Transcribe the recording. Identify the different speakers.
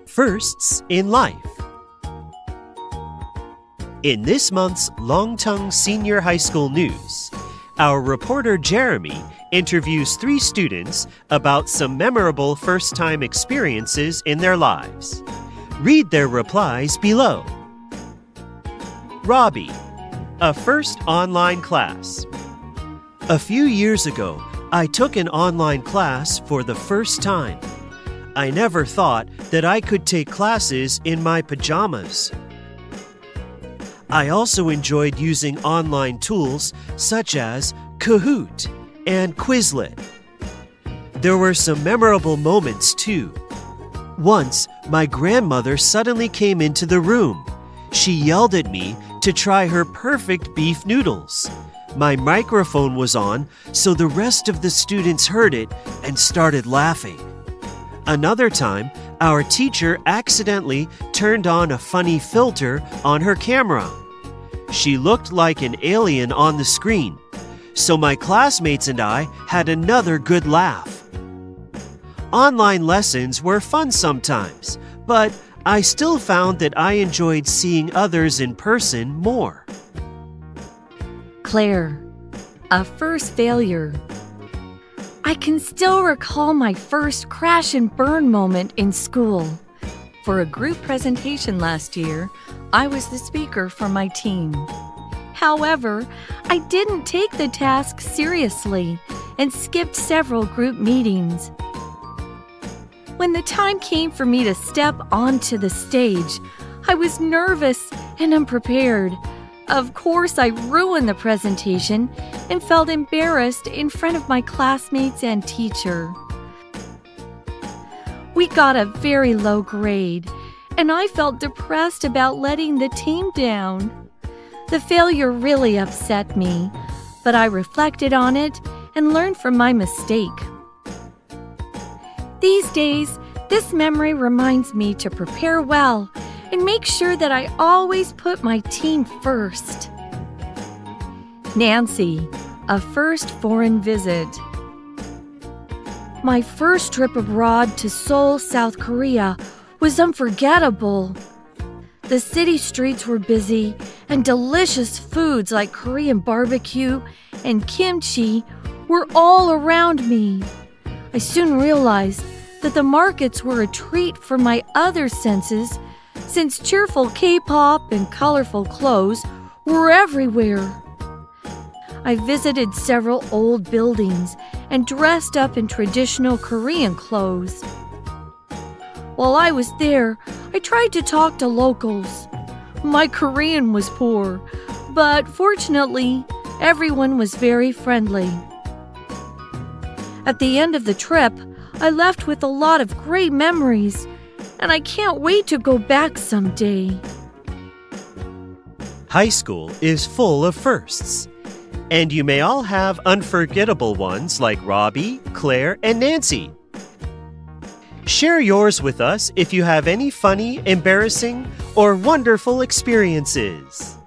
Speaker 1: Firsts in Life. In this month's Longtung Senior High School news, our reporter Jeremy interviews 3 students about some memorable first-time experiences in their lives. Read their replies below. Robbie, a first online class. A few years ago, I took an online class for the first time. I never thought that I could take classes in my pajamas. I also enjoyed using online tools such as Kahoot and Quizlet. There were some memorable moments too. Once, my grandmother suddenly came into the room. She yelled at me to try her perfect beef noodles. My microphone was on, so the rest of the students heard it and started laughing. Another time, our teacher accidentally turned on a funny filter on her camera. She looked like an alien on the screen, so my classmates and I had another good laugh. Online lessons were fun sometimes, but I still found that I enjoyed seeing others in person more.
Speaker 2: Claire, a first failure. I can still recall my first crash and burn moment in school. For a group presentation last year, I was the speaker for my team. However, I didn't take the task seriously and skipped several group meetings. When the time came for me to step onto the stage, I was nervous and unprepared. Of course, I ruined the presentation and felt embarrassed in front of my classmates and teacher. We got a very low grade, and I felt depressed about letting the team down. The failure really upset me, but I reflected on it and learned from my mistake. These days, this memory reminds me to prepare well and make sure that I always put my team first. Nancy, a first foreign visit. My first trip abroad to Seoul, South Korea was unforgettable. The city streets were busy and delicious foods like Korean barbecue and kimchi were all around me. I soon realized that the markets were a treat for my other senses, since cheerful K-pop and colorful clothes were everywhere. I visited several old buildings and dressed up in traditional Korean clothes. While I was there, I tried to talk to locals. My Korean was poor, but fortunately, everyone was very friendly. At the end of the trip, I left with a lot of great memories, and I can't wait to go back someday.
Speaker 1: High school is full of firsts, and you may all have unforgettable ones like Robbie, Claire, and Nancy. Share yours with us if you have any funny, embarrassing, or wonderful experiences.